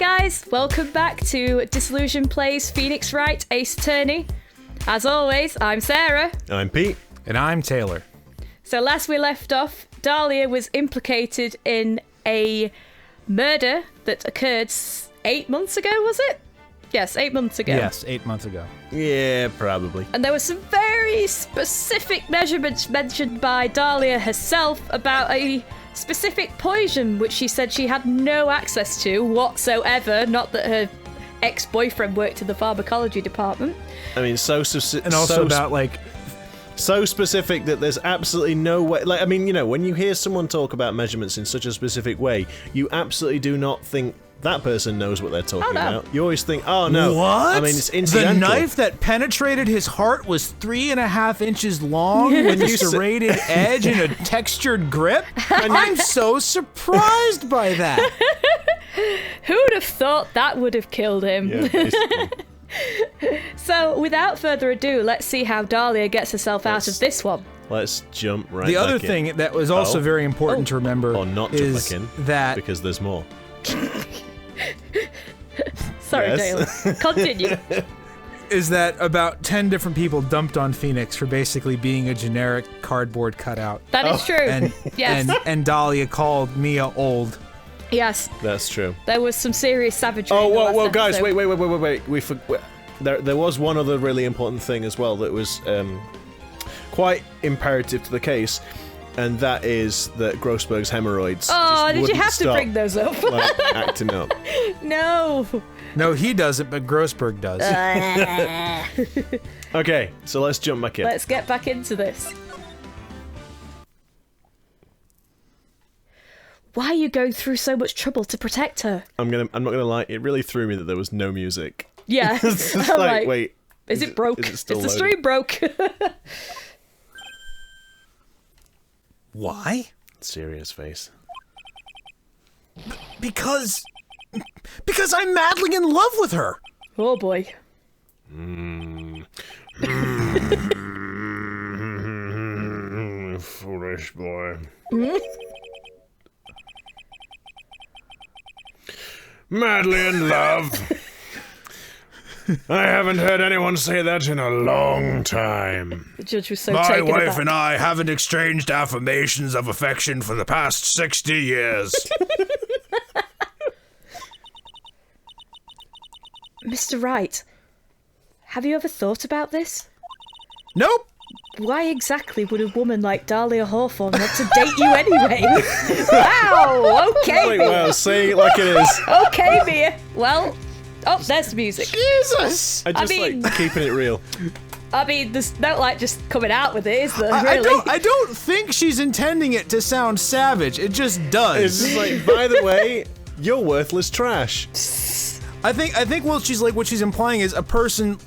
guys, welcome back to Disillusioned Plays Phoenix Wright, Ace Attorney. As always, I'm Sarah. I'm Pete. And I'm Taylor. So last we left off, Dahlia was implicated in a murder that occurred 8 months ago, was it? Yes, 8 months ago. Yes, 8 months ago. Yeah, probably. And there were some very specific measurements mentioned by Dahlia herself about a specific poison which she said she had no access to whatsoever, not that her ex-boyfriend worked in the pharmacology department. I mean, so specific. And also So specific that there's absolutely no way. Like, I mean, you know, when you hear someone talk about measurements in such a specific way, you absolutely do not think that person knows what they're talking about. You always think, oh no. What? I mean, it's incidental. The knife that penetrated his heart was 3.5 inches long with a serrated edge and a textured grip? I'm so surprised by that. Who'd have thought that would have killed him? Yeah, basically. So, without further ado, let's see how Dahlia gets herself out of this one. Let's jump right The back other in. thing that was also very important to remember Or not jump is back in, that because there's more. Sorry, Yes. Taylor. Continue. is that about 10 different people dumped on Phoenix for basically being a generic cardboard cutout. That is true. And, yes. and Dahlia called Mia old. Yes. That's true. There was some serious savagery. Oh, in the whoa, last whoa, guys, episode. wait. There was one other really important thing as well that was quite imperative to the case, and that is that Grossberg's hemorrhoids. Oh, just did you wouldn't have to stop, bring those up? like, acting up. No. No, he doesn't, but Grossberg does. Okay, so let's jump back in. Let's get back into this. Why are you going through so much trouble to protect her? I'm not gonna lie, it really threw me that there was no music. Yeah. It's just I'm like, wait. Is it broke? Is it still Is the loading? stream broke? Why? Serious face. Because I'm madly in love with her. Oh boy. Foolish boy. Madly in love. I haven't heard anyone say that in a long time. The judge was so My taken wife aback. and I haven't exchanged affirmations of affection for the past 60 years. Mr. Wright, have you ever thought about this? Nope. Why exactly would a woman like Dahlia Hawthorne want to date you anyway? Wow, okay, Wait, Mia. wow, say it like it is. Okay, Mia. Well, oh, there's the music. Jesus. I just mean- like keeping it real. I mean, there's no, like, just coming out with it, is there, really? I don't think she's intending it to sound savage. It just does. It's just like, by the way, you're worthless trash. I think what she's implying is a person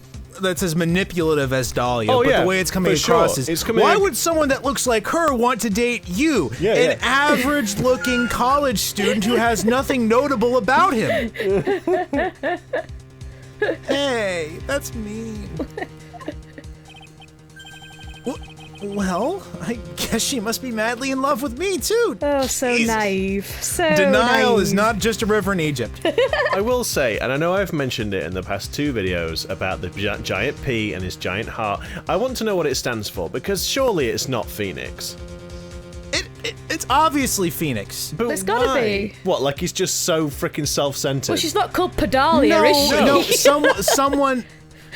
that's as manipulative as Dahlia, Oh, but yeah, the way it's coming for across sure. is, It's coming why in- would someone that looks like her want to date you, Yeah, an yeah. average-looking college student who has nothing notable about him? Hey, that's mean. Well, I guess she must be madly in love with me, too. Oh, so Jesus. naive. So Denial naive. is not just a river in Egypt. I will say, and I know I've mentioned it in the past 2 videos about the giant P and his giant heart. I want to know what it stands for, because surely it's not Phoenix. It's obviously Phoenix. But It's gotta why? be. What, like he's just so freaking self-centered? Well, she's not called Pedalia, is she? No,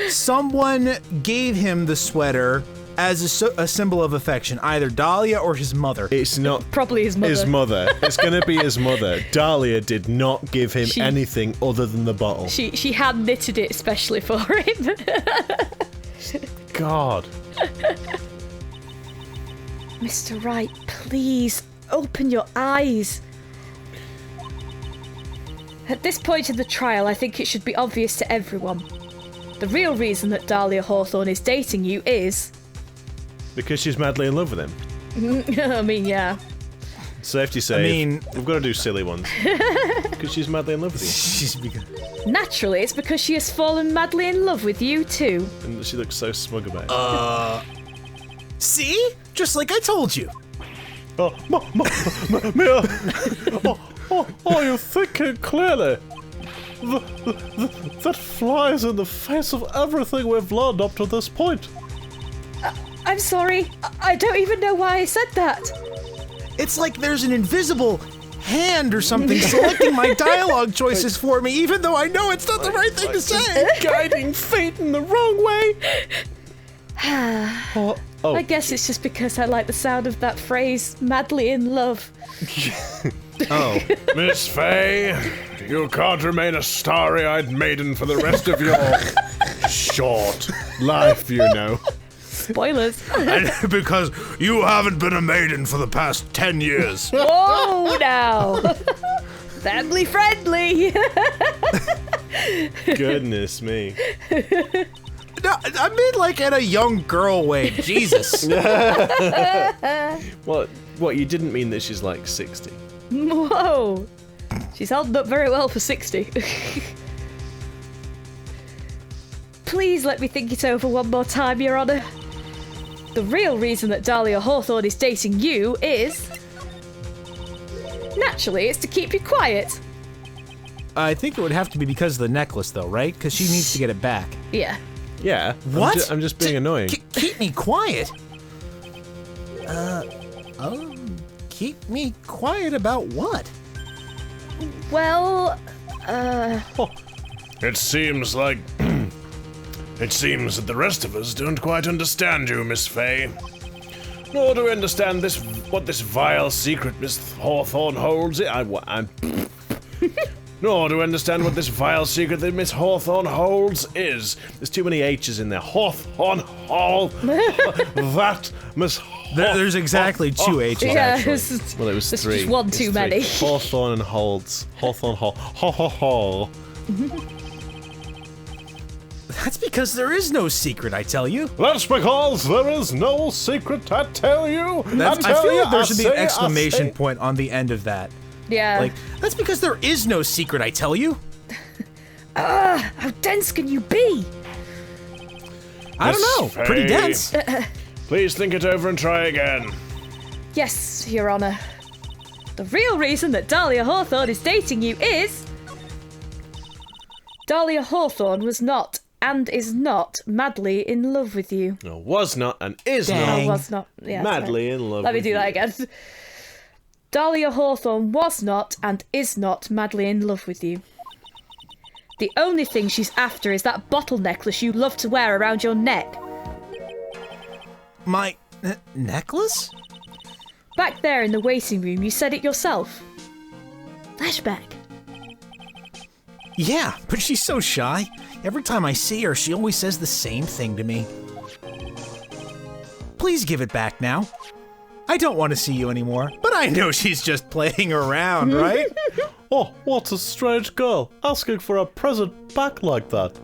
someone gave him the sweater as a symbol of affection, either Dahlia or his mother. It's not Probably his mother. his mother. It's gonna be his mother. Dahlia did not give him She- anything other than the bottle. She hand knitted it especially for him. God. Mr. Wright, please open your eyes. At this point in the trial, I think it should be obvious to everyone. The real reason that Dahlia Hawthorne is dating you is... Because she's madly in love with him. I mean, yeah. Safety save. I mean- we've got to do silly ones. Because she's madly in love with you. Naturally, it's because she has fallen madly in love with you too. And she looks so smug about it. See? Just like I told you. Oh, Mia! Oh, you think it clearly. That flies in the face of everything we've learned up to this point. I'm sorry. I don't even know why I said that. It's like there's an invisible hand or something selecting my dialogue choices for me, even though I know it's not the right thing to say. Guiding fate in the wrong way. I guess it's just because I like the sound of that phrase, madly in love. Oh. Miss Faye, you can't remain a starry-eyed maiden for the rest of your short life, you know. Spoilers. And because you haven't been a maiden for the past 10 years. Whoa, now. Family friendly. Goodness me. No, I mean like in a young girl way. Jesus. What, you didn't mean that she's like 60? Whoa. She's holding up very well for 60. Please let me think it over one more time, Your Honor. The real reason that Dahlia Hawthorne is dating you is... naturally, it's to keep you quiet. I think it would have to be because of the necklace, though, right? Because she needs to get it back. Yeah. Yeah. What? I'm just being annoying. Keep me quiet? Keep me quiet about what? Well, It seems like... It seems that the rest of us don't quite understand you, Miss Faye. Nor do we understand what this vile secret Miss Hawthorne holds. Nor do we understand what this vile secret that Miss Hawthorne holds is. There's too many H's in there. Hawthorne Hall. That Miss. There's exactly 2 H's. yeah, Actually. Well, it was there's 3. just one It's too 3. many. Hawthorne and Holds. Hawthorne Hall. Ho ho ho. That's because there is no secret, I tell you. That's because there is no secret, I tell you. I feel like there should be an exclamation point on the end of that. Yeah. Like, that's because there is no secret, I tell you. How dense can you be? I don't know. Faye. Pretty dense. Please think it over and try again. Yes, Your Honor. The real reason that Dahlia Hawthorne is dating you is... Dahlia Hawthorne was not and is not madly in love with you. No, was not and is Dang. not Was not. Yeah, madly in love Let me with do that you. again. Dahlia Hawthorne was not and is not madly in love with you. The only thing she's after is that bottle necklace you love to wear around your neck. My necklace? Back there in the waiting room, you said it yourself. Flashback. Yeah, but she's so shy. Every time I see her, she always says the same thing to me. Please give it back now. I don't want to see you anymore, but I know she's just playing around, right? Oh, what a strange girl, asking for a present back like that.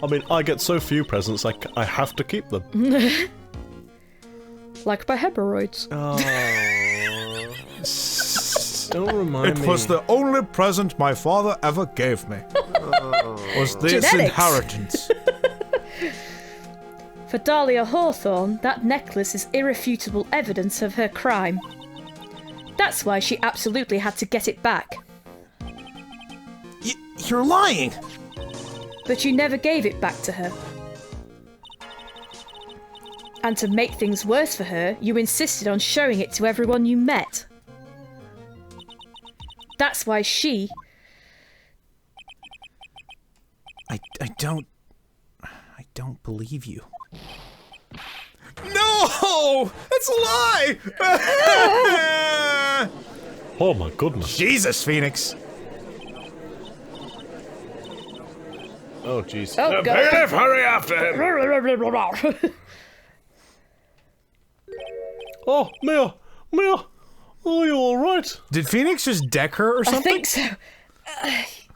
I mean, I get so few presents, I have to keep them. Like my hemorrhoids. Oh. Don't remind me. It was the only present my father ever gave me. Was this Genetics. inheritance. For Dahlia Hawthorne, that necklace is irrefutable evidence of her crime. That's why she absolutely had to get it back. You're lying. But you never gave it back to her. And to make things worse for her, you insisted on showing it to everyone you met. That's why she... I don't believe you. No! That's a lie! Oh my goodness. Jesus, Phoenix. Oh jeez. Oh, Bailiff, hurry after him! God. Oh, Mia! Are you alright? Did Phoenix just deck her or I something? think so.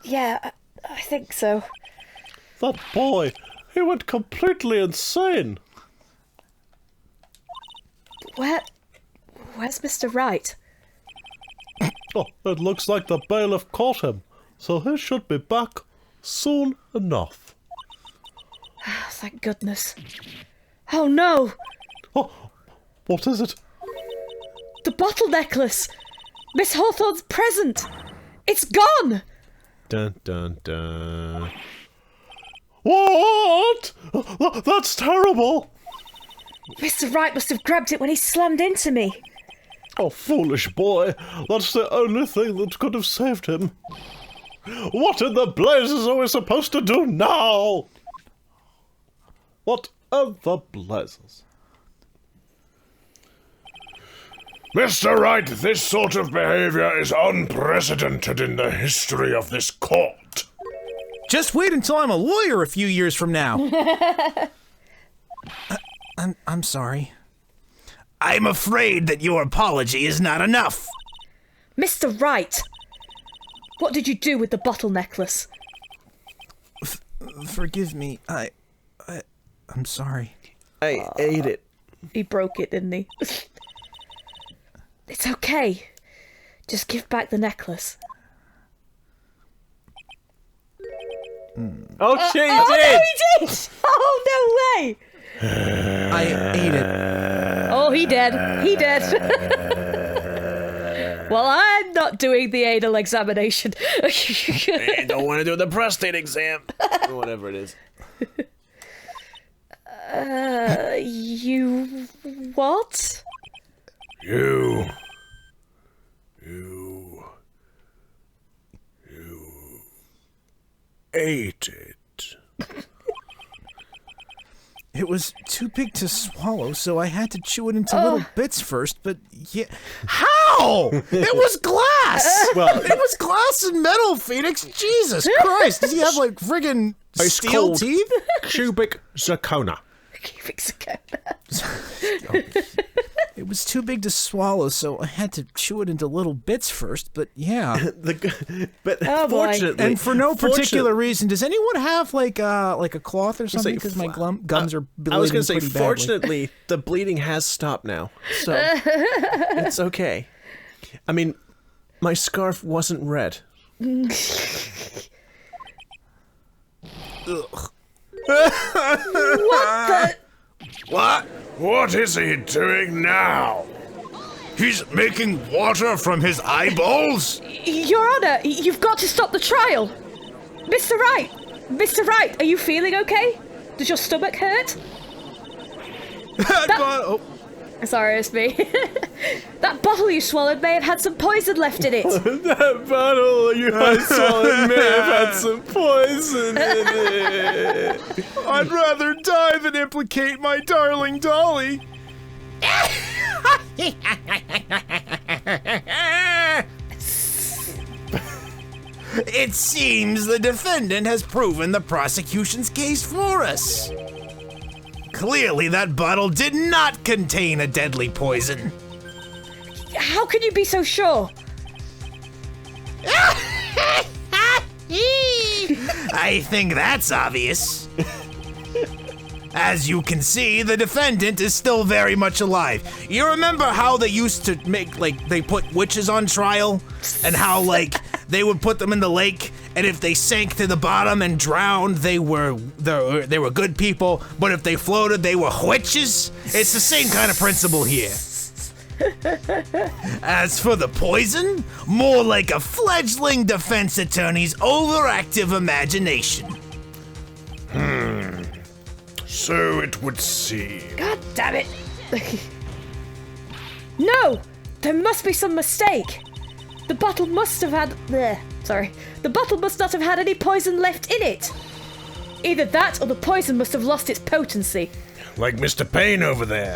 Yeah, I think so. That boy, he went completely insane. Where's Mr. Wright? Oh, it looks like the bailiff caught him, so he should be back soon enough. Thank goodness. Oh no! Oh, what is it? The bottle necklace! Miss Hawthorne's present! It's gone! Dun dun dun. What? That's terrible. Mr. Wright must have grabbed it when he slammed into me. Oh, foolish boy. That's the only thing that could have saved him. What in the blazes are we supposed to do now? What in the blazes? Mr. Wright, this sort of behavior is unprecedented in the history of this court. Just wait until I'm a lawyer a few years from now. I'm sorry. I'm afraid that your apology is not enough. Mr. Wright, what did you do with the bottle necklace? Forgive me. I'm sorry. I ate it. He broke it, didn't he? It's okay. Just give back the necklace. Oh, shit, he Oh, did! no, he did! Oh, no way! I ate it. Oh, he did. He did. Well, I'm not doing the anal examination. I don't want to do the prostate exam. Or whatever it is. You... what? You ate it. It was too big to swallow, so I had to chew it into little bits first, but yeah. How? It was glass! Well, it was glass and metal, Phoenix. Jesus Christ. Does he have, like, friggin' it's steel called teeth? cubic zirconia. It was too big to swallow, so I had to chew it into little bits first, but yeah. But Oh, boy. fortunately... And for no particular fortunately- reason, does anyone have, like a cloth or something? Because my gums are bleeding I was going to say, pretty badly. fortunately, the bleeding has stopped now. So, it's okay. I mean, my scarf wasn't red. What the... What? What is he doing now? He's making water from his eyeballs? Your Honor, you've got to stop the trial. Mr. Wright! Mr. Wright, are you feeling okay? Does your stomach hurt? Sorry, it's me. That bottle you swallowed may have had some poison left in it. That bottle you had swallowed may have had some poison in it. I'd rather die than implicate my darling Dolly. It seems the defendant has proven the prosecution's case for us. Clearly, that bottle did not contain a deadly poison. How can you be so sure? I think that's obvious. As you can see, the defendant is still very much alive. You remember how they used to make, like, they put witches on trial? And how, like, they would put them in the lake, and if they sank to the bottom and drowned, they were good people, but if they floated, they were witches? It's the same kind of principle here. As for the poison, more like a fledgling defense attorney's overactive imagination. So it would seem. God damn it. No! There must be some mistake. The bottle must have had... The bottle must not have had any poison left in it. Either that or the poison must have lost its potency. Like Mr. Payne over there.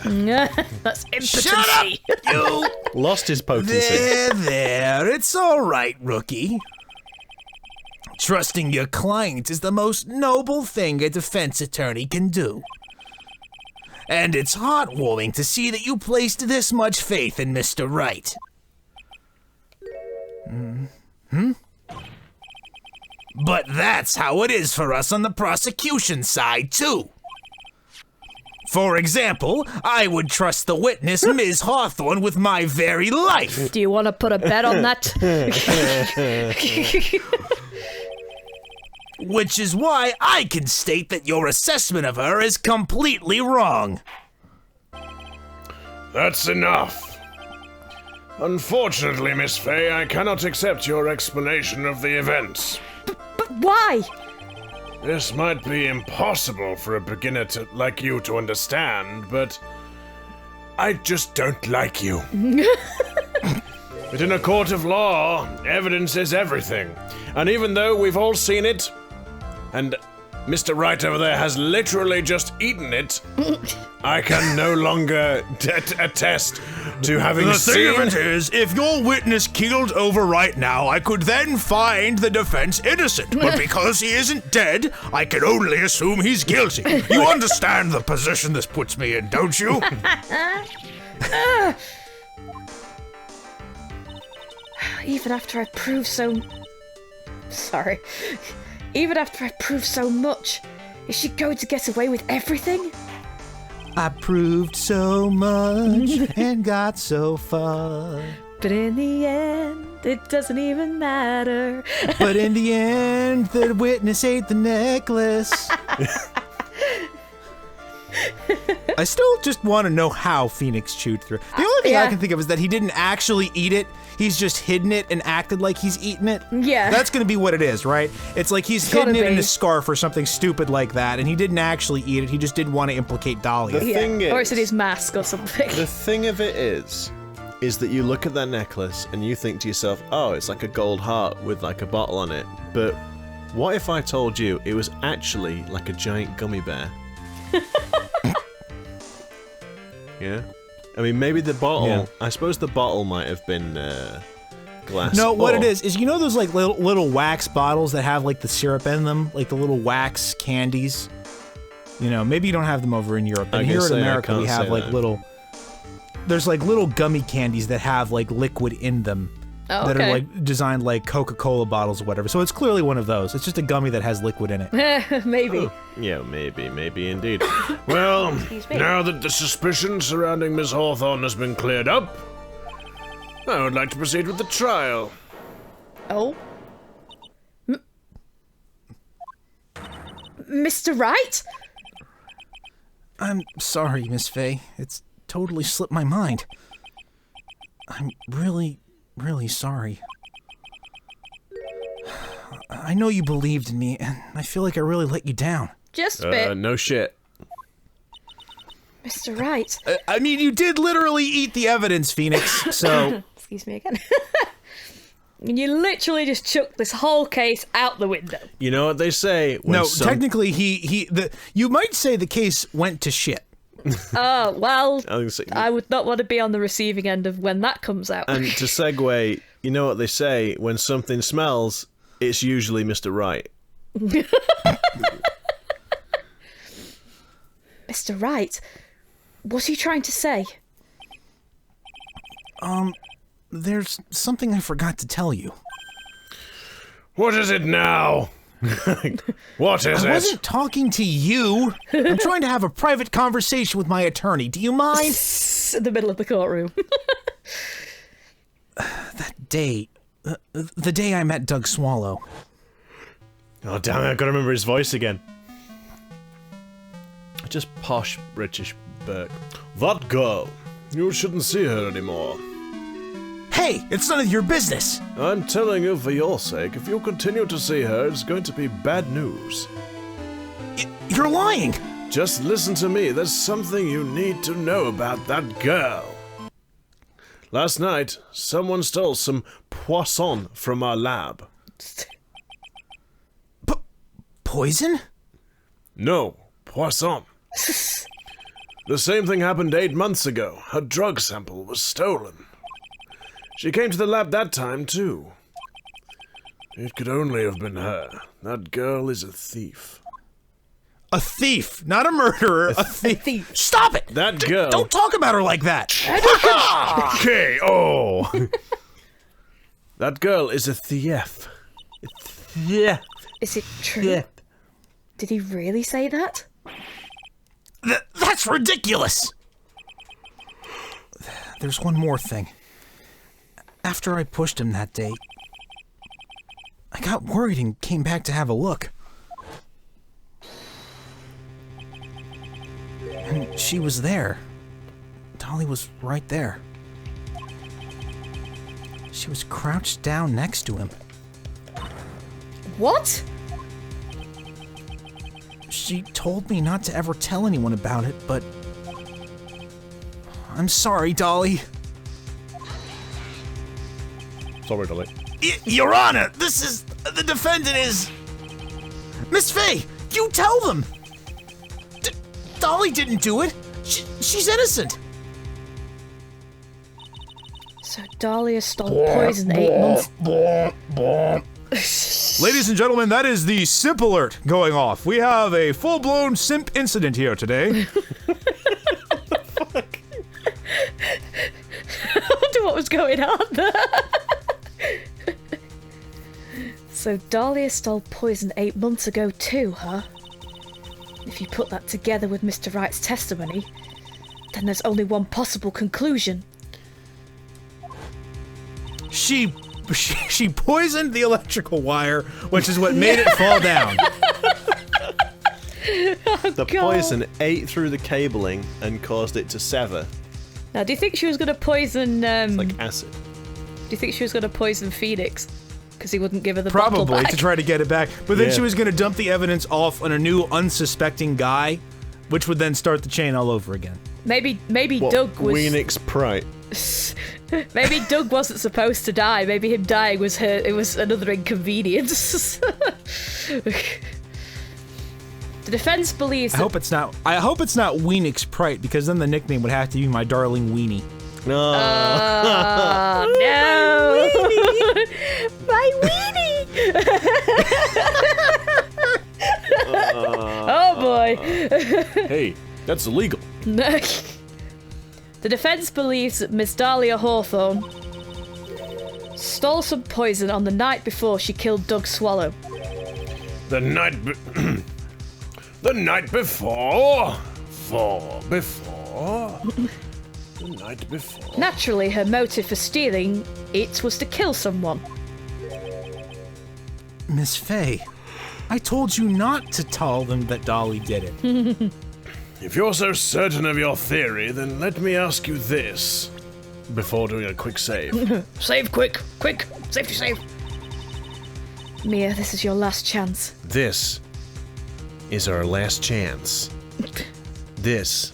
That's impotency. Shut up, you! Lost his potency. There, it's all right, rookie. Trusting your client is the most noble thing a defense attorney can do. And it's heartwarming to see that you placed this much faith in Mr. Wright. But that's how it is for us on the prosecution side, too. For example, I would trust the witness, Ms. Hawthorne, with my very life. Do you want to put a bet on that? Which is why I can state that your assessment of her is completely wrong. That's enough. Unfortunately, Miss Fay, I cannot accept your explanation of the events. But why? This might be impossible for a beginner like you to understand, but I just don't like you. But in a court of law, evidence is everything. And even though we've all seen it, and Mr. Wright over there has literally just eaten it, I can no longer attest to having seen... The thing of it is, if your witness keeled over right now, I could then find the defense innocent. But because he isn't dead, I can only assume he's guilty. You understand the position this puts me in, don't you? Even after I prove so... Sorry. Even after I prove so much, is she going to get away with everything? I proved so much and got so far. But in the end, it doesn't even matter. But in the end, the witness ate the necklace. I still just want to know how Phoenix chewed through. The only thing I can think of is that he didn't actually eat it. He's just hidden it and acted like he's eaten it. Yeah. That's going to be what it is, right? It's like he's hidden it in a scarf or something stupid like that, and he didn't actually eat it. He just didn't want to implicate Dahlia. The thing is, or it's in his mask or something. The thing of it is that you look at that necklace and you think to yourself, oh, it's like a gold heart with like a bottle on it. But what if I told you it was actually like a giant gummy bear? Yeah? I mean, maybe the bottle... Yeah. I suppose the bottle might have been glass. No, what it is you know those like little wax bottles that have like the syrup in them? Like the little wax candies? You know, maybe you don't have them over in Europe, but here in America we have like little... There's like little gummy candies that have like liquid in them. Oh, that are like designed like Coca-Cola bottles or whatever. So it's clearly one of those. It's just a gummy that has liquid in it. Maybe. Oh. Yeah, maybe indeed. Well, now that the suspicion surrounding Miss Hawthorne has been cleared up, I would like to proceed with the trial. Oh? Mr. Wright? I'm sorry, Miss Fay. It's totally slipped my mind. I'm really sorry. I know you believed in me, and I feel like I really let you down. Just a bit. No shit. Mr. Wright. I mean, you did literally eat the evidence, Phoenix, so... Excuse me again. You literally just chucked this whole case out the window. You know what they say? Technically, you might say the case went to shit. Oh, well, I would not want to be on the receiving end of when that comes out. And to segue, you know what they say? When something smells, it's usually Mr. Wright. Mr. Wright? What are you trying to say? There's something I forgot to tell you. What is it now? What is it? I wasn't talking to you. I'm trying to have a private conversation with my attorney. Do you mind? In the middle of the courtroom. That day, the day I met Doug Swallow. Oh, damn it, I've got to remember his voice again. Just posh British Burke. That girl. You shouldn't see her anymore. Hey, it's none of your business. I'm telling you for your sake, if you continue to see her, it's going to be bad news. You're lying. Just listen to me. There's something you need to know about that girl. Last night, someone stole some poisson from our lab. Poison? No, poisson. The same thing happened 8 months ago. Her drug sample was stolen. She came to the lab that time, too. It could only have been her. That girl is a thief. A thief, not a murderer. A thief. Stop it! That girl. Don't talk about her like that. Okay, oh. That girl is a thief. Yeah. Is it true? Yeah. Did he really say that? That's ridiculous! There's one more thing. After I pushed him that day, I got worried and came back to have a look. And she was there. Dolly was right there. She was crouched down next to him. What? She told me not to ever tell anyone about it, but... I'm sorry, Dolly. Sorry, Dolly. Your Honor, the defendant is... Miss Faye, you tell them! Dolly didn't do it. She's innocent. So Dahlia stole poison 8 months... Ladies and gentlemen, that is the simp alert going off. We have a full-blown simp incident here today. I wonder what was going on there. So Dahlia stole poison 8 months ago too, huh? If you put that together with Mr. Wright's testimony, then there's only one possible conclusion. She poisoned the electrical wire, which is what made it fall down. The poison ate through the cabling and caused it to sever. Now, do you think she was going to poison... It's like acid. Do you think she was going to poison Phoenix? Because he wouldn't give her the bottle Probably, back? to try to get it back. But then Yeah. she was going to dump the evidence off on a new unsuspecting guy, which would then start the chain all over again. Maybe What, Doug was... Phoenix Pride. Maybe Doug wasn't supposed to die. Maybe him dying was it was another inconvenience. The defense believes I that... hope it's not Weenix Prite, because then the nickname would have to be my darling Weenie. No. Oh, no! My weenie! Oh boy. Hey, that's illegal. The defense believes that Miss Dahlia Hawthorne stole some poison on the night before she killed Doug Swallow. The night the night before? The night before. Naturally, her motive for stealing it was to kill someone. Miss Faye, I told you not to tell them that Dolly did it. If you're so certain of your theory, then let me ask you this before doing a quick save. Save quick! Quick! Safety save! Mia, this is your last chance. This is our last chance. This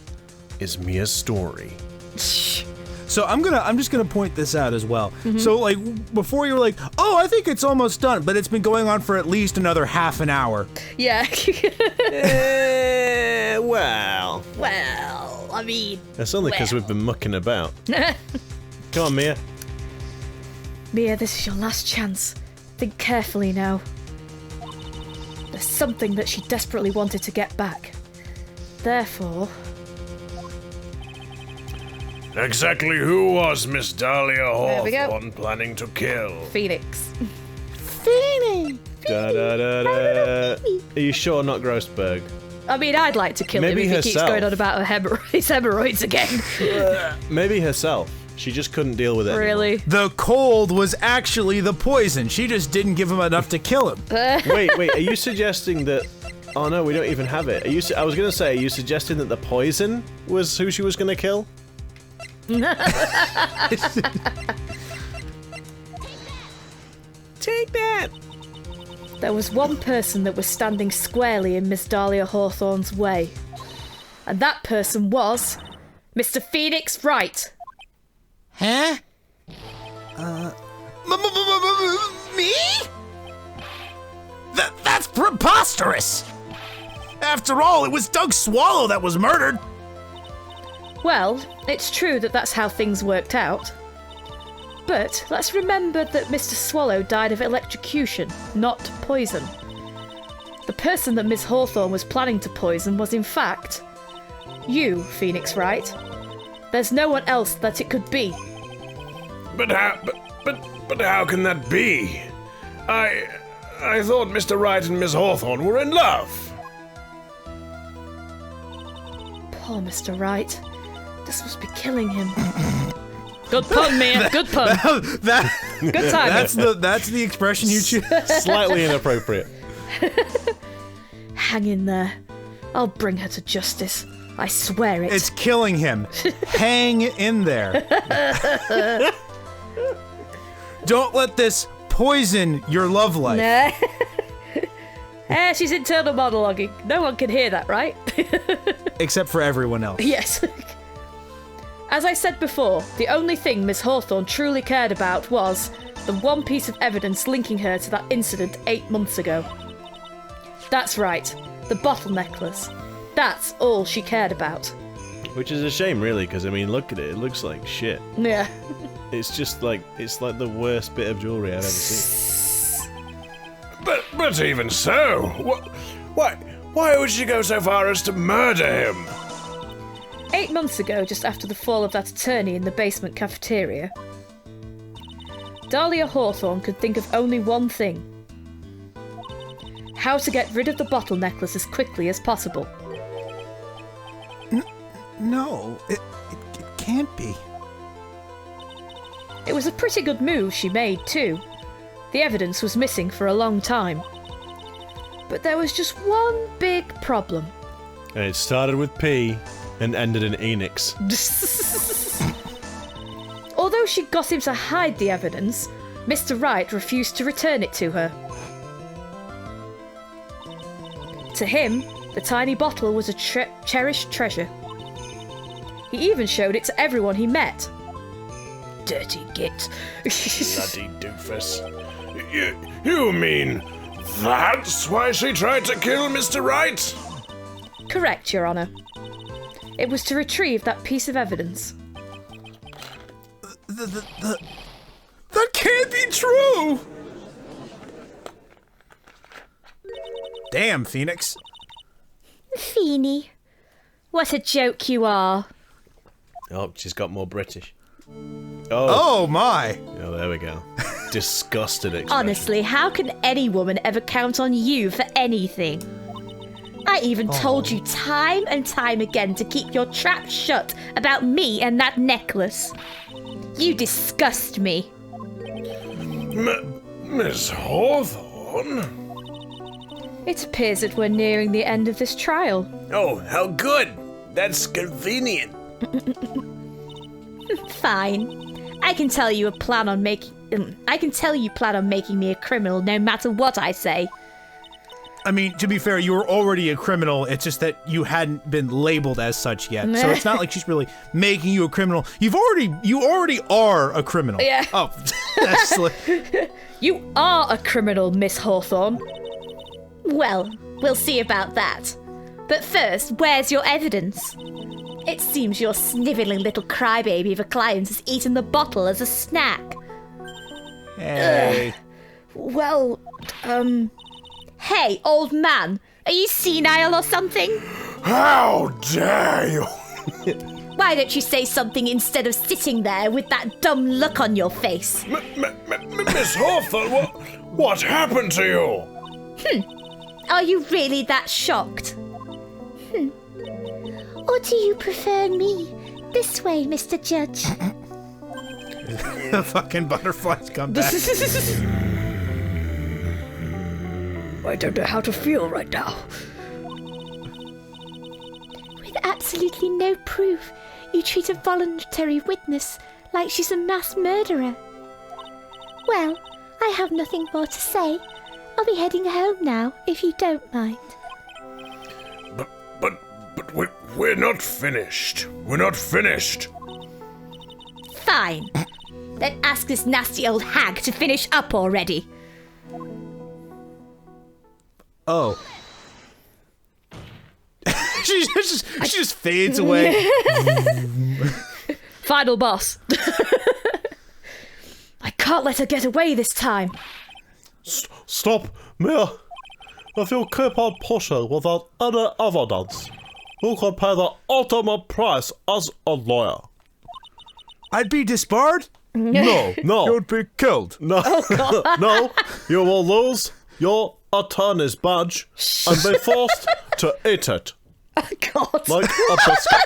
is Mia's story. So I'm just gonna point this out as well. So like before you were like, oh, I think it's almost done, but it's been going on for at least another half an hour. Yeah. Well. Well, I mean... That's only because we've been mucking about. Come on, Mia. Mia, this is your last chance. Think carefully now. There's something that she desperately wanted to get back. Therefore... Exactly who was Miss Dahlia There we go. Hawthorne planning to kill? Phoenix. Da, da, da, da. Are you sure not Grossberg? I mean, I'd like to kill Maybe him if he keeps herself. going on about his hemorrhoids again. Maybe herself. She just couldn't deal with it anymore. Really? The cold was actually the poison. She just didn't give him enough to kill him. Wait, are you suggesting that... Oh no, we don't even have it. I was gonna say, are you suggesting that the poison was who she was gonna kill? Take that! There was one person that was standing squarely in Miss Dahlia Hawthorne's way. And that person was... Mr. Phoenix Wright. Huh? Me? That's preposterous! After all, it was Doug Swallow that was murdered. Well, it's true that that's how things worked out. But let's remember that Mr. Swallow died of electrocution, not poison. The person that Miss Hawthorne was planning to poison was in fact... you, Phoenix Wright. There's no one else that it could be. But how can that be? I thought Mr. Wright and Miss Hawthorne were in love. Poor Mr. Wright. This must be killing him. Good pun, Mia. Good pun. Good timing. That's the expression you choose. Slightly inappropriate. Hang in there. I'll bring her to justice. I swear it. It's killing him. Hang in there. Don't let this poison your love life. She's internal monologuing. No one can hear that, right? Except for everyone else. Yes. As I said before, the only thing Miss Hawthorne truly cared about was the one piece of evidence linking her to that incident 8 months ago. That's right, the bottle necklace. That's all she cared about. Which is a shame, really, because, I mean, look at it. It looks like shit. Yeah. It's just like, it's like the worst bit of jewellery I've ever seen. But even so, why would she go so far as to murder him? 8 months ago, just after the fall of that attorney in the basement cafeteria, Dahlia Hawthorne could think of only one thing. How to get rid of the bottle necklace as quickly as possible. No, it can't be. It was a pretty good move she made, too. The evidence was missing for a long time. But there was just one big problem. And it started with P and ended in Enix. Although she got him to hide the evidence, Mr. Wright refused to return it to her. To him, the tiny bottle was a cherished treasure. He even showed it to everyone he met. Dirty git. Bloody doofus. You mean that's why she tried to kill Mr. Wright? Correct, Your Honour. It was to retrieve that piece of evidence. That can't be true! Damn, Phoenix. Feeny, what a joke you are. Oh, she's got more British. Oh my! Oh, there we go. Disgusted expression. Honestly, how can any woman ever count on you for anything? I even told you time and time again to keep your trap shut about me and that necklace. You disgust me. Miss Hawthorne? It appears that we're nearing the end of this trial. Oh, how good! That's convenient. Fine. I can tell you plan on making me a criminal no matter what I say. I mean, to be fair, you were already a criminal. It's just that you hadn't been labeled as such yet. So it's not like she's really making you a criminal. You already are a criminal. Yeah. Oh, that's You are a criminal, Miss Hawthorne. Well, we'll see about that. But first, where's your evidence? It seems your snivelling little crybaby of a client has eaten the bottle as a snack. Hey. Well, Hey, old man, are you senile or something? How dare you! Why don't you say something instead of sitting there with that dumb look on your face? Miss Hawthorne, what happened to you? Are you really that shocked? Or do you prefer me? This way, Mr. Judge. The fucking butterflies come back. I don't know how to feel right now. With absolutely no proof, you treat a voluntary witness like she's a mass murderer. Well, I have nothing more to say. I'll be heading home now, if you don't mind. But we're not finished. We're not finished. Fine. Then ask this nasty old hag to finish up already. Oh. she just fades away. Final boss. I can't let her get away this time. Stop, Mia. If you keep on pushing without any evidence, you could pay the ultimate price as a lawyer. I'd be disbarred? No. You'd be killed. No, no, you will lose your attorney's badge and be forced to eat it. Oh, God. Like a biscuit.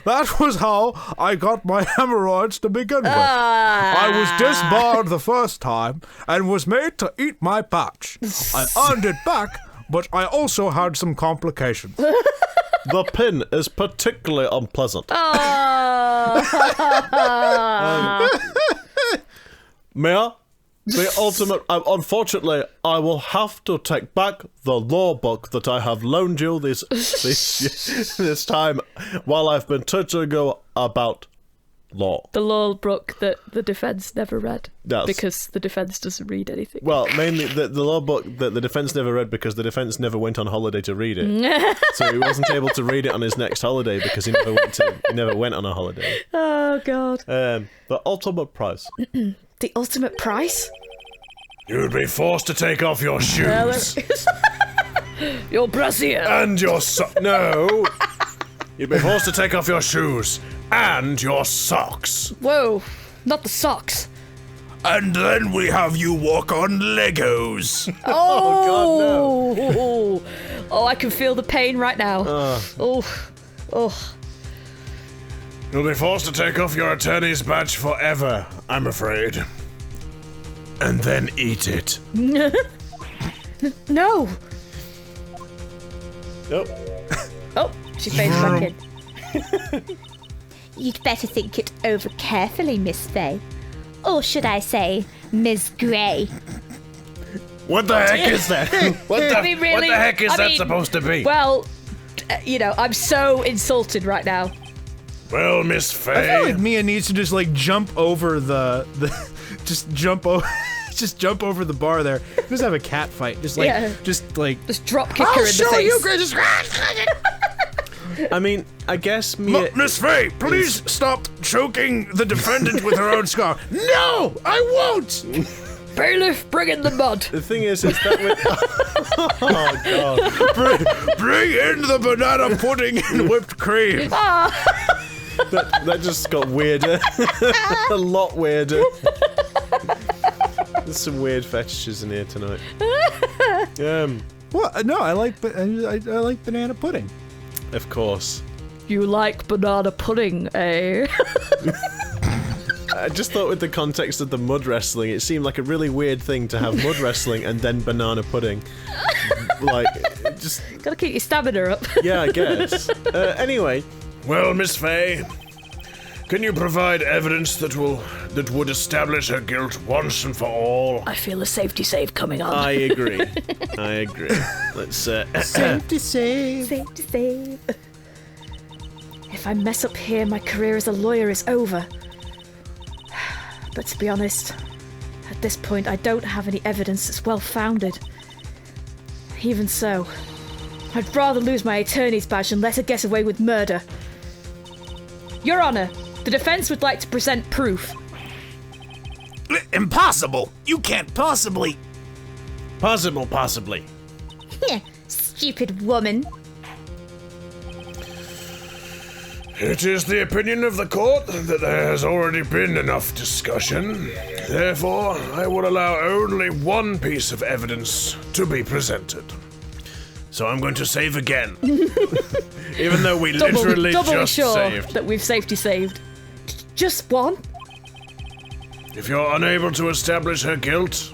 That was how I got my hemorrhoids to begin with. I was disbarred the first time and was made to eat my badge. I earned it back, but I also had some complications. The pin is particularly unpleasant. May I? The ultimate... unfortunately, I will have to take back the law book that I have loaned you this time while I've been teaching you about law. The law book that the defence never read. Yes. Because the defence doesn't read anything. Well, mainly the law book that the defence never read because the defence never went on holiday to read it. So he wasn't able to read it on his next holiday because he never went on a holiday. Oh, God. The ultimate prize. The ultimate price? You'd be forced to take off your shoes. Your brassiere. And your No! You'd be forced to take off your shoes and your socks. Whoa, not the socks. And then we have you walk on Legos. Oh, God, no. Oh, I can feel the pain right now. Oh. You'll be forced to take off your attorney's badge forever, I'm afraid. And then eat it. No. Nope. Oh, she fades back in. You'd better think it over carefully, Miss Fay. Or should I say, Ms. Grey? What the heck is that? What the heck is that supposed to be? Well, I'm so insulted right now. Well, Miss Fay. I feel like Mia needs to just like jump over just jump over the bar there. Just have a cat fight. Just drop kick her in the face. I'll show you, Grace. I mean, I guess Mia... Miss Fay, please stop choking the defendant with her own scar. No, I won't. Bailiff, bring in the mud. The thing is that with... Oh, God. Bring in the banana pudding and whipped cream. That just got weirder. A lot weirder. There's some weird fetishes in here tonight. Well, no, I like banana pudding. Of course. You like banana pudding, eh? I just thought with the context of the mud wrestling, it seemed like a really weird thing to have mud wrestling and then banana pudding. Just... Gotta keep your stamina up. Yeah, I guess. Anyway. Well, Miss Fay, can you provide evidence that would establish her guilt once and for all? I feel a safety save coming on. I agree. Let's Safety save. Safety save. If I mess up here, my career as a lawyer is over. But to be honest, at this point, I don't have any evidence that's well-founded. Even so, I'd rather lose my attorney's badge than let her get away with murder. Your Honor, the defense would like to present proof. Impossible! You can't possibly... Possibly. Stupid woman. It is the opinion of the court that there has already been enough discussion. Therefore, I will allow only one piece of evidence to be presented. So I'm going to save again. Even though we literally just saved. That we've safety saved. Just one? If you're unable to establish her guilt,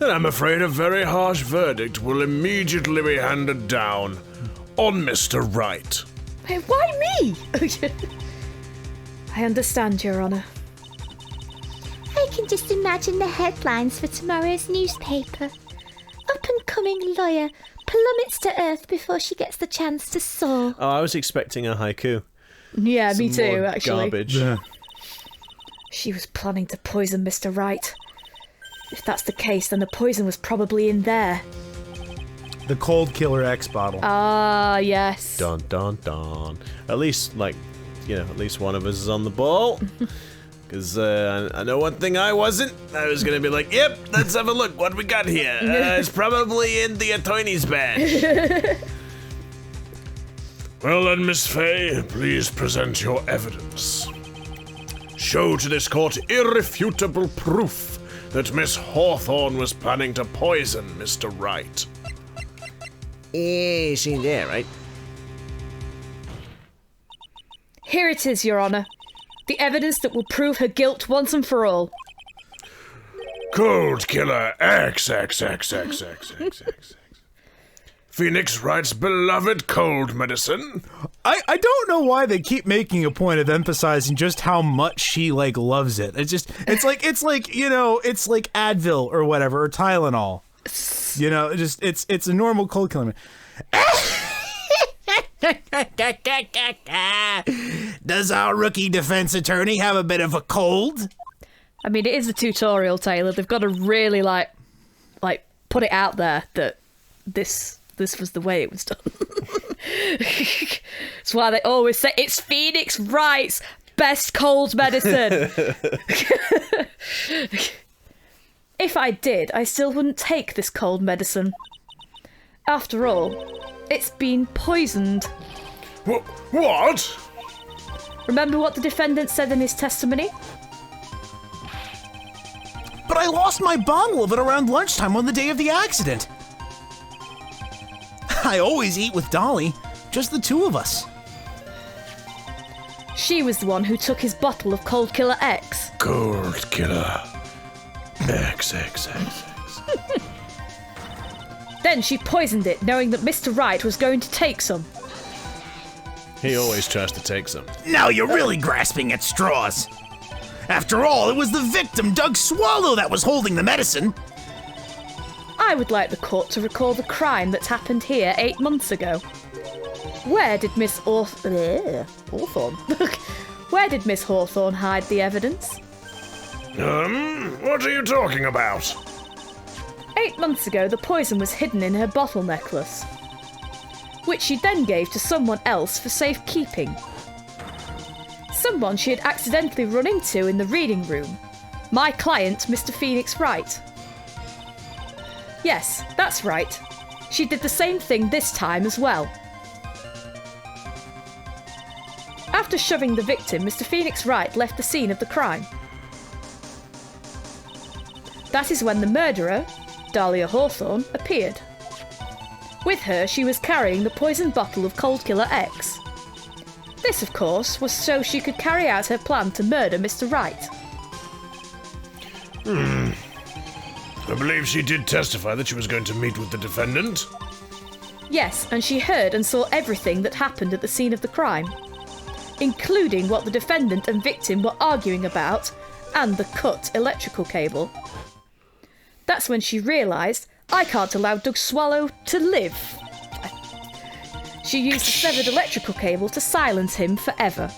then I'm afraid a very harsh verdict will immediately be handed down on Mr. Wright. Hey, why me? I understand, Your Honor. I can just imagine the headlines for tomorrow's newspaper. Up-and-coming lawyer plummets to earth before she gets the chance to soar. Oh, I was expecting a haiku. Yeah, Some me too, more actually. Garbage. Yeah. She was planning to poison Mr. Wright. If that's the case, then the poison was probably in there. The Cold Killer X bottle. Ah, yes. Dun dun dun. At least, at least one of us is on the ball. Because I know one thing I wasn't. I was going to be like, yep, let's have a look. What we got here? It's probably in the attorney's badge. Well then, Miss Fay, please present your evidence. Show to this court irrefutable proof that Miss Hawthorne was planning to poison Mr. Wright. She's there, right? Here it is, Your Honor. The evidence that will prove her guilt once and for all. Cold Killer XXXXXXX. Phoenix Wright's beloved cold medicine. I don't know why they keep making a point of emphasizing just how much she like loves it. It's like it's like Advil or whatever or Tylenol. It's a normal cold killer. Does our rookie defense attorney have a bit of a cold? I mean, it is a tutorial, Taylor. They've got to really like put it out there that this was the way it was done. That's why they always say it's Phoenix Wright's best cold medicine. If I did, I still wouldn't take this cold medicine. After all, it's been poisoned. What? Remember what the defendant said in his testimony? But I lost my bottle of it around lunchtime on the day of the accident. I always eat with Dolly, just the two of us. She was the one who took his bottle of Cold Killer X. Cold Killer X. Then she poisoned it, knowing that Mr. Wright was going to take some. He always tries to take some. Now you're really grasping at straws. After all, it was the victim, Doug Swallow, that was holding the medicine. I would like the court to recall the crime that happened here 8 months ago. Where did Miss Hawthorne? Where did Miss Hawthorne hide the evidence? What are you talking about? 8 months ago, the poison was hidden in her bottle necklace, which she then gave to someone else for safekeeping. Someone she had accidentally run into in the reading room. My client, Mr. Phoenix Wright. Yes, that's right. She did the same thing this time as well. After shoving the victim, Mr. Phoenix Wright left the scene of the crime. That is when the murderer, Dahlia Hawthorne, appeared. With her, she was carrying the poisoned bottle of Cold Killer X. This, of course, was so she could carry out her plan to murder Mr. Wright. I believe she did testify that she was going to meet with the defendant. Yes, and she heard and saw everything that happened at the scene of the crime, including what the defendant and victim were arguing about and the cut electrical cable. That's when she realised, I can't allow Doug Swallow to live. She used the severed electrical cable to silence him forever.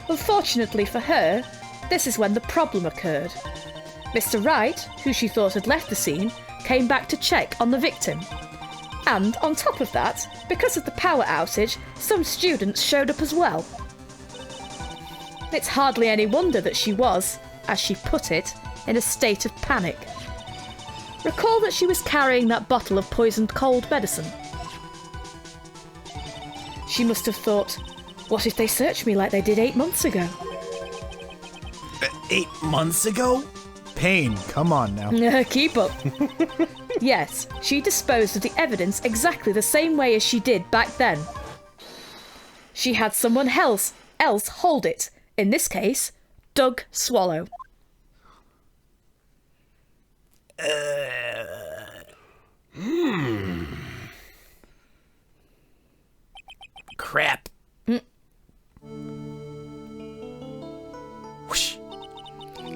Unfortunately for her, this is when the problem occurred. Mr. Wright, who she thought had left the scene, came back to check on the victim. And on top of that, because of the power outage, some students showed up as well. It's hardly any wonder that she was, as she put it, in a state of panic. Recall that she was carrying that bottle of poisoned cold medicine. She must have thought, what if they search me like they did 8 months ago? 8 months ago? Pain, come on now. Keep up. Yes, she disposed of the evidence exactly the same way as she did back then. She had someone else hold it, in this case, Doug Swallow. Crap. Whoosh.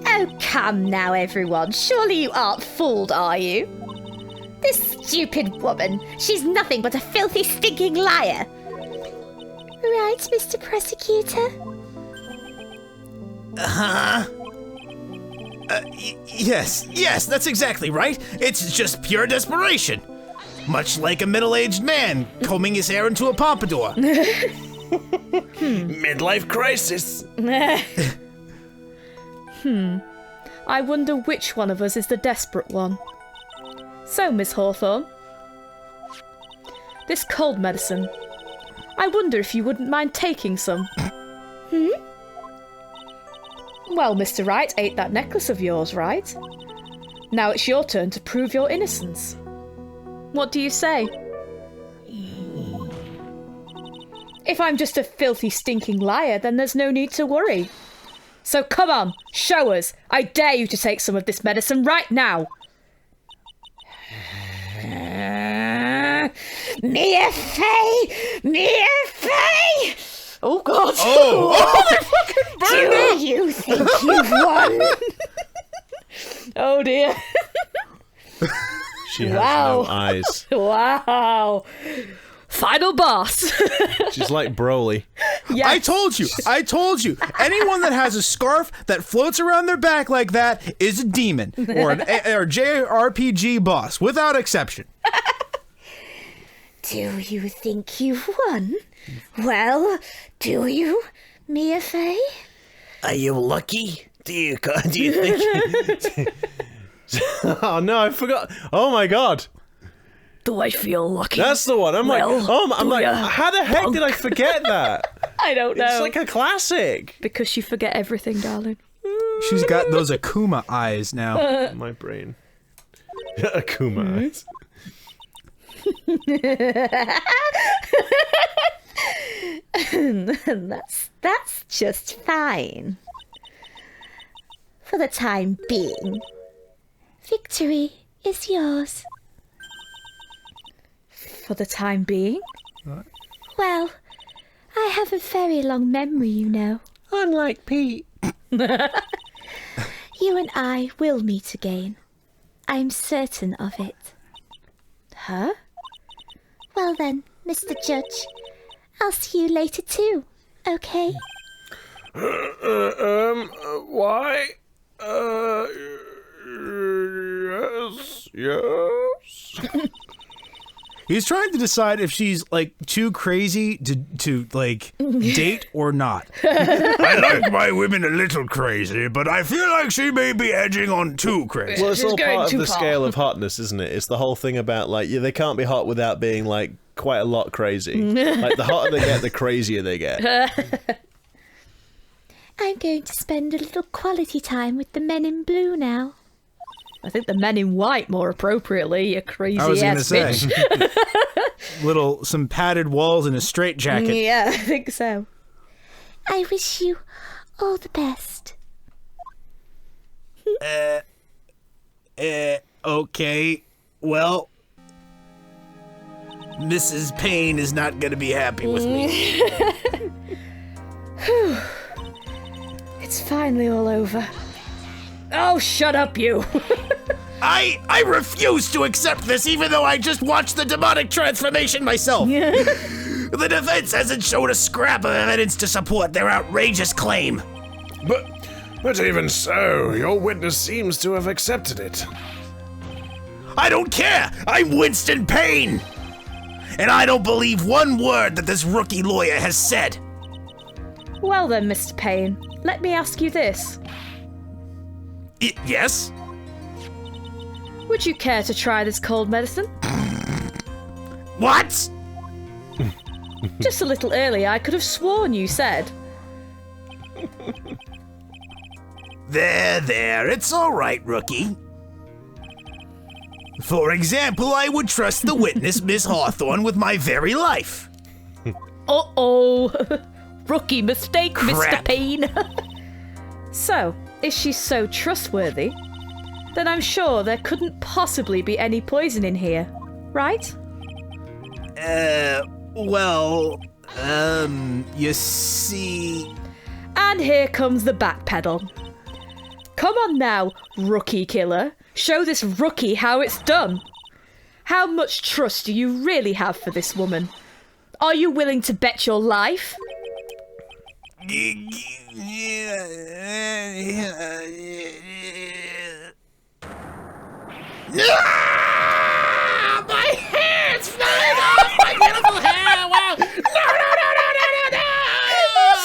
Oh, come now, everyone. Surely you aren't fooled, are you? This stupid woman, she's nothing but a filthy, stinking liar. Right, Mr. Prosecutor? Uh-huh. Yes, that's exactly right. It's just pure desperation. Much like a middle-aged man combing his hair into a pompadour. Midlife crisis. I wonder which one of us is the desperate one. So, Miss Hawthorne, this cold medicine, I wonder if you wouldn't mind taking some. Well, Mr. Wright ate that necklace of yours, right? Now it's your turn to prove your innocence. What do you say? If I'm just a filthy, stinking liar, then there's no need to worry. So come on, show us. I dare you to take some of this medicine right now. Mia Fey! Mia Fey! Oh God! Oh, they fucking burned it! Do you think you've won? Oh dear! She has Wow. no eyes. Wow! Final boss. She's like Broly. Yes. I told you. Anyone that has a scarf that floats around their back like that is a demon or or JRPG boss, without exception. Do you think you've won? Well, do you, Mia Fey? Are you lucky? Do you think? Oh no, I forgot. Oh my god. Do I feel lucky? That's the one. I'm Well, like, do ya, how the heck did I forget that? I don't know. It's like a classic. Because you forget everything, darling. She's got those Akuma eyes now. My brain. Akuma eyes. That's just fine. For the time being, victory is yours. For the time being. Well, I have a very long memory, you know. Unlike Pete. You and I will meet again. I'm certain of it. Huh? Well then, Mr. Judge, I'll see you later too, okay? Why? Yes. He's trying to decide if she's like too crazy to like date or not. I like my women a little crazy, but I feel like she may be edging on too crazy. Well, it's She's all going part of too the far. scale of hotness, isn't it? It's the whole thing about like, yeah, they can't be hot without being like quite a lot crazy. Like the hotter they get, the crazier they get. I'm going to spend a little quality time with the men in blue now. I think the men in white more appropriately, you crazy I was gonna ass say, bitch. some padded walls and a straitjacket. Yeah, I think so. I wish you all the best. Okay, well, Mrs. Payne is not gonna be happy with me. It's finally all over. Oh, shut up, you. I refuse to accept this, even though I just watched the demonic transformation myself. The defense hasn't shown a scrap of evidence to support their outrageous claim. But even so, your witness seems to have accepted it. I don't care! I'm Winston Payne! And I don't believe one word that this rookie lawyer has said. Well then, Mr. Payne, let me ask you this. Yes? Would you care to try this cold medicine? What? Just a little earlier, I could have sworn you said. There, it's all right, rookie. For example, I would trust the witness, Miss Hawthorne, with my very life. Uh-oh. Rookie mistake, Crap. Mr. Payne. So, if she's so trustworthy, then I'm sure there couldn't possibly be any poison in here, right? You see... And here comes the backpedal. Come on now, rookie killer. Show this rookie how it's done. How much trust do you really have for this woman? Are you willing to bet your life? My hair's flying off! My beautiful hair! Wow!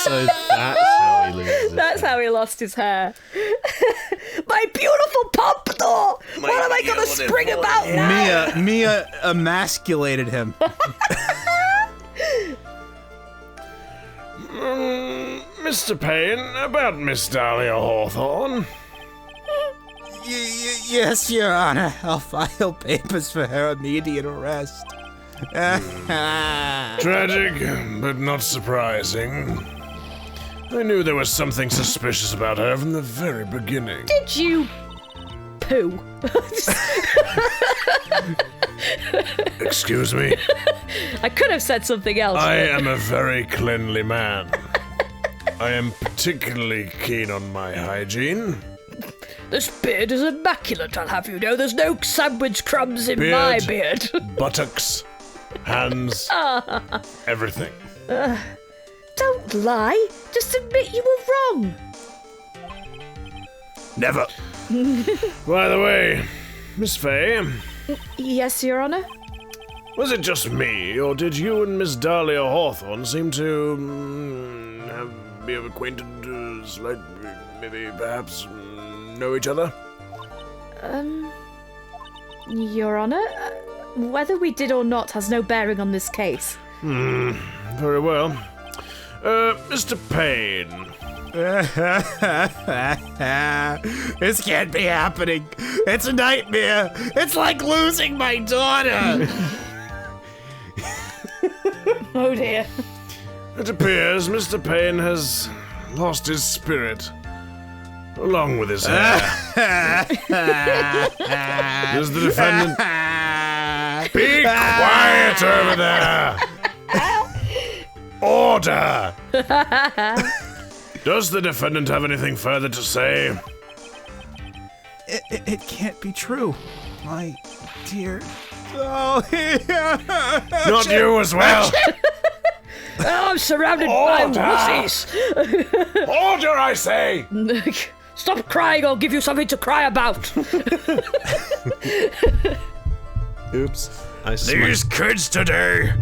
So that's how he loses. That's how he lost his hair. My beautiful pompadour! What am I gonna spring about now? Mia emasculated him. Mr. Payne, about Miss Dahlia Hawthorne. Yes, Your Honor. I'll file papers for her immediate arrest. Tragic, but not surprising. I knew there was something suspicious about her from the very beginning. Did you poo? Excuse me? I could have said something else. I am a very cleanly man. I am particularly keen on my hygiene. This beard is immaculate, I'll have you know. There's no sandwich crumbs in my beard. Buttocks, hands, everything. Don't lie. Just admit you were wrong. Never. By the way, Miss Fay, Yes, Your Honor? was it just me, or did you and Miss Dahlia Hawthorne seem to be acquainted, maybe perhaps know each other? Your Honor? Whether we did or not has no bearing on this case. Very well. Mr. Payne. This can't be happening. It's a nightmare. It's like losing my daughter. Oh dear. It appears Mr. Payne has lost his spirit, along with his hair. Does the defendant... Be quiet over there! Order! Does the defendant have anything further to say? It can't be true, my dear. Oh, Not you as well! Oh, I'm surrounded by wussies. Order, I say! Stop crying, I'll give you something to cry about. Oops. These kids today,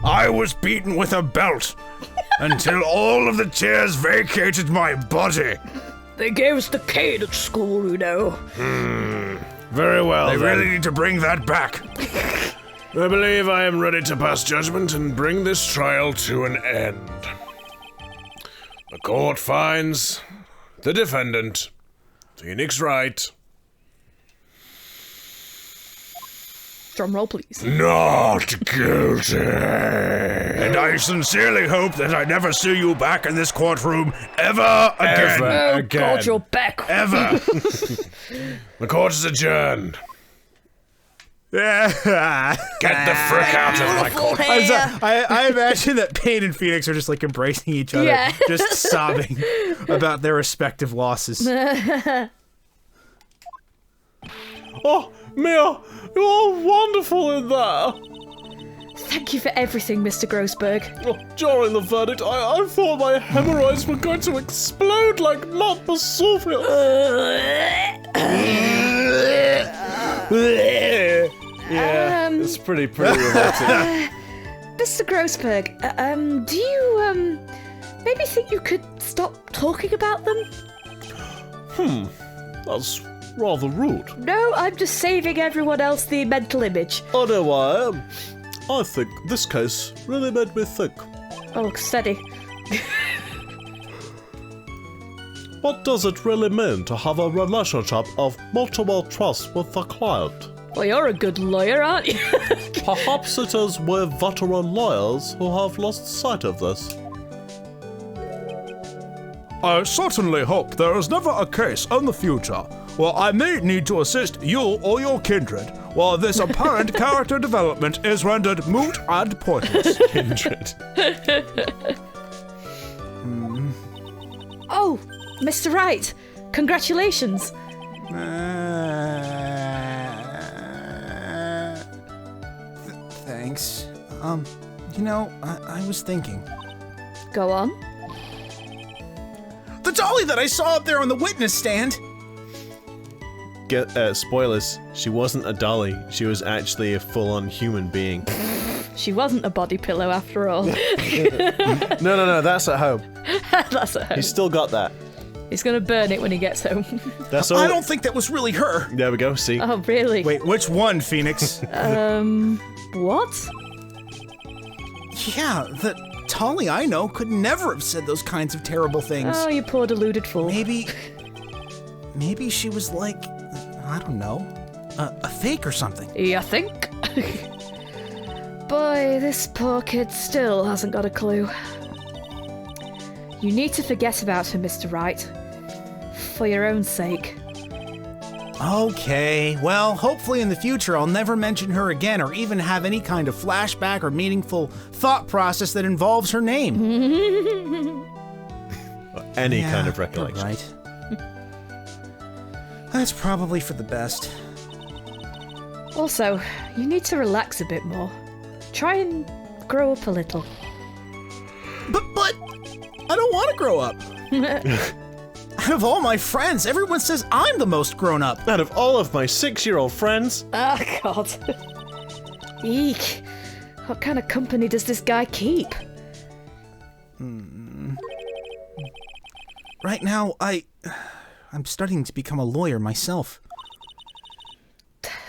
I was beaten with a belt until all of the tears vacated my body. They gave us the cane at school, you know. Very well, They then. really need to bring that back. I believe I am ready to pass judgment and bring this trial to an end. The court finds the defendant, Phoenix Wright, Drum roll, please. not guilty. And I sincerely hope that I never see you back in this courtroom ever again. Oh, Again. God, you're back. Ever. The court is adjourned. Yeah. Get the frick out of my court. I imagine that Payne and Phoenix are just like embracing each other, Yeah. just sobbing about their respective losses. Oh, Mia, you're wonderful in there. Thank you for everything, Mr. Grossberg. Oh, during the verdict, I thought my hemorrhoids were going to explode like Mount Vesuvius. Yeah, it's pretty revolting. Mr. Grossberg, do you, maybe think you could stop talking about them? That's rather rude. No, I'm just saving everyone else the mental image. Oh no, I think this case really made me think. Oh, steady. What does it really mean to have a relationship of mutual trust with the client? Well, you're a good lawyer, aren't you? Perhaps it is with veteran lawyers who have lost sight of this. I certainly hope there is never a case in the future where I may need to assist you or your kindred while this apparent character development is rendered moot and pointless. Kindred. Oh, Mr. Wright, congratulations. Thanks. You know, I was thinking. Go on. The dolly that I saw up there on the witness stand! Spoilers, she wasn't a dolly, she was actually a full-on human being. She wasn't a body pillow after all. No, that's at home. That's at home. He's still got that. He's gonna burn it when he gets home. That's all. I don't think that was really her. There we go, see? Oh, really? Wait, which one, Phoenix? What? Yeah, the Dolly I know could never have said those kinds of terrible things. Oh, you poor deluded fool. Maybe she was like, I don't know, a fake or something. You think? Boy, this poor kid still hasn't got a clue. You need to forget about her, Mr. Wright. For your own sake. Okay, well, hopefully in the future I'll never mention her again or even have any kind of flashback or meaningful thought process that involves her name. Any kind of recollection. Right. That's probably for the best. Also, you need to relax a bit more. Try and grow up a little. But I don't want to grow up. Out of all my friends, everyone says I'm the most grown up. Out of all of my 6-year-old friends. Oh, God. Eek. What kind of company does this guy keep? Right now, I'm studying to become a lawyer myself.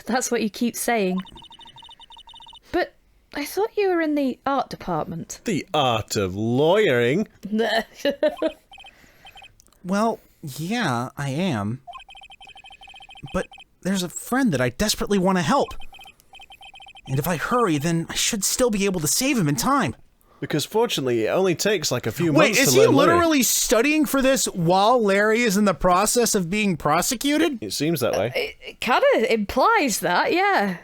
That's what you keep saying. But I thought you were in the art department. The art of lawyering. Well, yeah, I am. But there's a friend that I desperately want to help. And if I hurry, then I should still be able to save him in time. Because fortunately, it only takes like a few Wait, months is to he learn lawyering. literally studying for this while Larry is in the process of being prosecuted? It seems that way. It kind of implies that, yeah.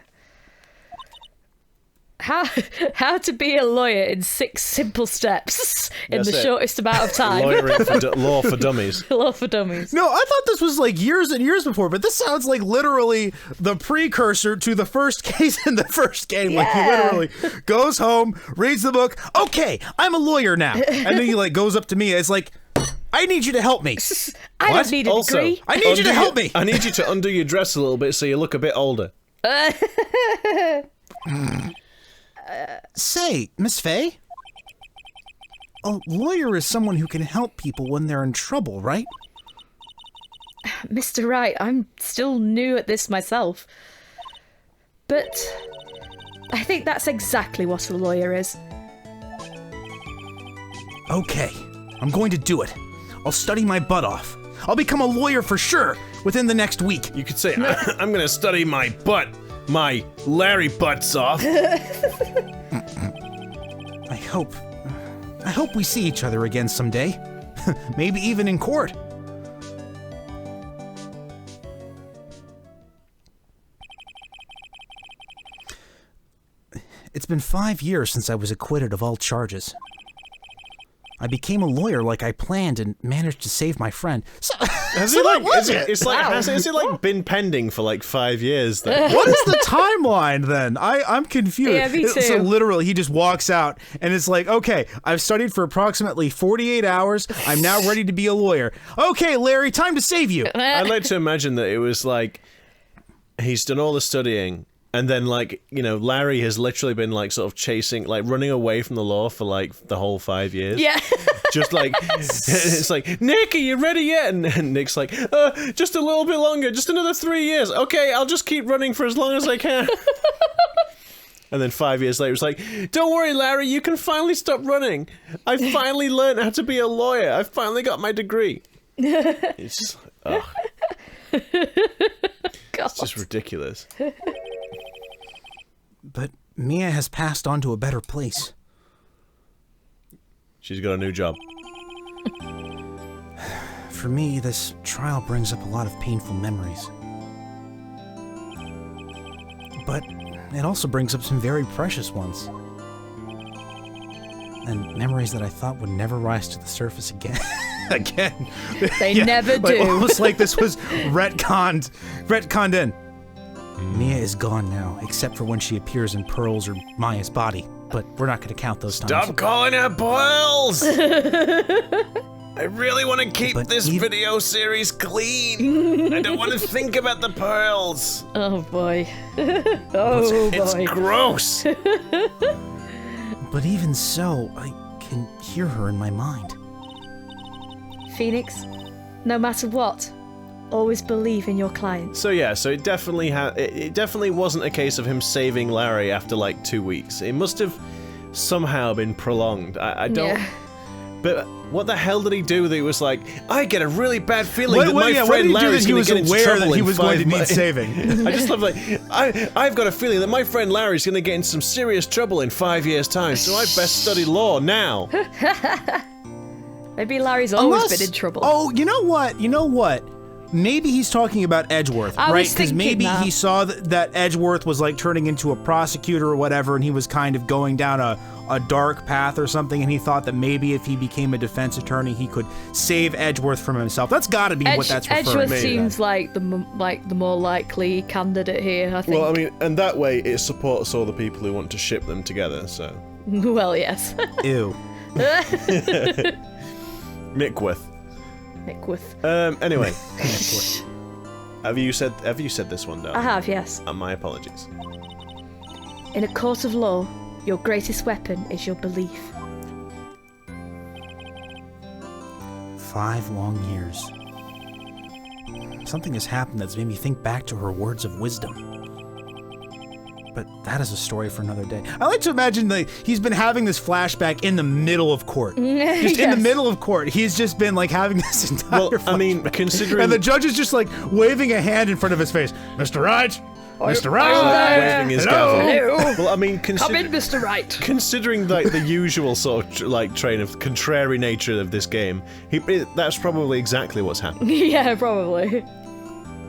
How to be a lawyer in 6 simple steps in That's the it. shortest amount of time. Lawyering for law for dummies. Law for dummies. No, I thought this was like years and years before, but this sounds like literally the precursor to the first case in the first game. Yeah. Like he literally goes home, reads the book. Okay, I'm a lawyer now, and then he like goes up to me. It's like, I need you to help me. I What? don't need a Also, degree. I need you to help me. I need you to undo your dress a little bit so you look a bit older. Say, Miss Faye, a lawyer is someone who can help people when they're in trouble, right? Mr. Wright, I'm still new at this myself. But I think that's exactly what a lawyer is. Okay, I'm going to do it. I'll study my butt off. I'll become a lawyer for sure within the next week. You could say, I'm going to study my Larry butts off. I hope we see each other again someday. Maybe even in court. It's been 5 years since I was acquitted of all charges. I became a lawyer like I planned and managed to save my friend. So, Has so it that like, was is it. it's like, has it like been pending for like 5 years then? What is the timeline then? I'm confused. Yeah, me too. So literally, he just walks out and it's like, okay, I've studied for approximately 48 hours. I'm now ready to be a lawyer. Okay, Larry, time to save you. I'd like to imagine that it was like he's done all the studying and then like, you know, Larry has literally been like sort of chasing, like running away from the law for like the whole 5 years. Yeah. Just like, it's like, Nick, are you ready yet? And Nick's like, just a little bit longer, just another 3 years. Okay, I'll just keep running for as long as I can. And then 5 years later, it's like, don't worry, Larry, you can finally stop running. I finally learned how to be a lawyer. I finally got my degree. It's just, ugh. God. It's just ridiculous. But Mia has passed on to a better place. She's got a new job. For me, this trial brings up a lot of painful memories. But it also brings up some very precious ones. And memories that I thought would never rise to the surface again. They never like, do. Almost like this was retconned in. Mia is gone now, except for when she appears in Pearl's or Maya's body. But we're not going to count those times. Stop calling her Pearls! I really want to keep But this video series clean. I don't want to think about the pearls. Oh boy. Oh It's boy. gross. But even so, I can hear her in my mind. Phoenix, no matter what, always believe in your clients. So yeah, so it definitely it definitely wasn't a case of him saving Larry after like 2 weeks. It must have somehow been prolonged. I don't. Yeah. But what the hell did he do that he was like, I get a really bad feeling What- that what- my yeah, what friend did he do Larry's that he going was to get into aware trouble that he in was going 5 to need months? saving? I just love like, I've got a feeling that my friend Larry's going to get into some serious trouble in 5 years' time, so I best study law now. Maybe Larry's always been in trouble. Oh, you know what? maybe he's talking about Edgeworth, I right? was Because thinking maybe that. he saw that Edgeworth was like turning into a prosecutor or whatever, and he was kind of going down a dark path or something, and he thought that maybe if he became a defense attorney, he could save Edgeworth from himself. That's got to be what that's referring Edgeworth to. seems like the more likely candidate here, I think. Well, I mean, and that way it supports all the people who want to ship them together, so. Well, yes. Ew. Mickwith. Anyway. Have you said this one, Dahlia? I have, yes. My apologies. In a court of law, your greatest weapon is your belief. 5 long years. Something has happened that's made me think back to her words of wisdom. But that is a story for another day. I like to imagine that he's been having this flashback in the middle of court. Just in the middle of court. He's just been like having this entire Well, I mean, flashback. considering... And the judge is just like waving a hand in front of his face. Mr. Wright? Mr. Wright? waving his Hello? gavel. Well, I mean, Come in, Mr. Wright. considering like the usual sort of like train of contrary nature of this game, that's probably exactly what's happened. Yeah, probably.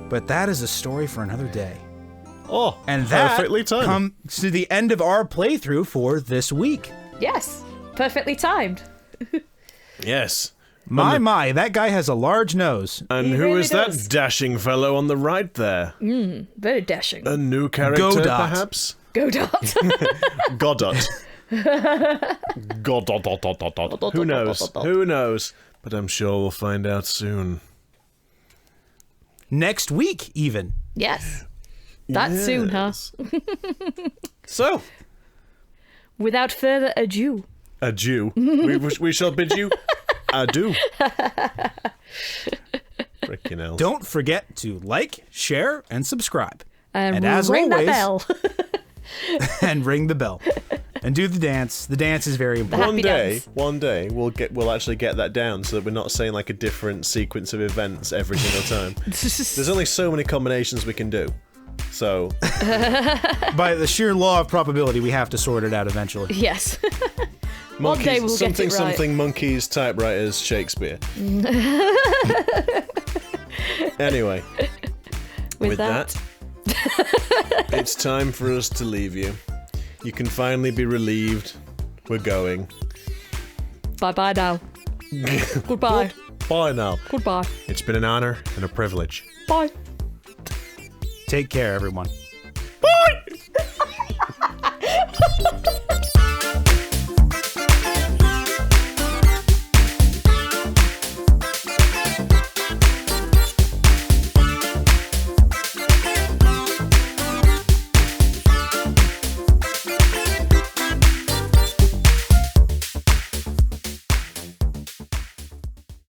But that is a story for another day. Oh, And that perfectly timed. comes to the end of our playthrough for this week. Yes, perfectly timed. Yes. My, that guy has a large nose. And He who really is does. that dashing fellow on the right there? Very dashing. A new character, Godot. perhaps? Godot. Godot. Godot. Who knows? Who knows? But I'm sure we'll find out soon. Next week, even. Yes. That's soon, huh? Yes. So, Without further ado. adieu. we shall bid you adieu. Freaking hell. Don't forget to like, share, and subscribe. And as ring always, that bell. and ring the bell. And do the dance. The dance is very important. Happy One dance. day, we'll actually get that down so that we're not saying like a different sequence of events every single time. There's only so many combinations we can do. So, By the sheer law of probability, we have to sort it out eventually. Yes. One day we'll get it right. something monkeys, typewriters, Shakespeare. Anyway, With that. it's time for us to leave you. You can finally be relieved. We're going. Bye-bye now. Goodbye. Bye now. Goodbye. It's been an honor and a privilege. Bye. Take care, everyone.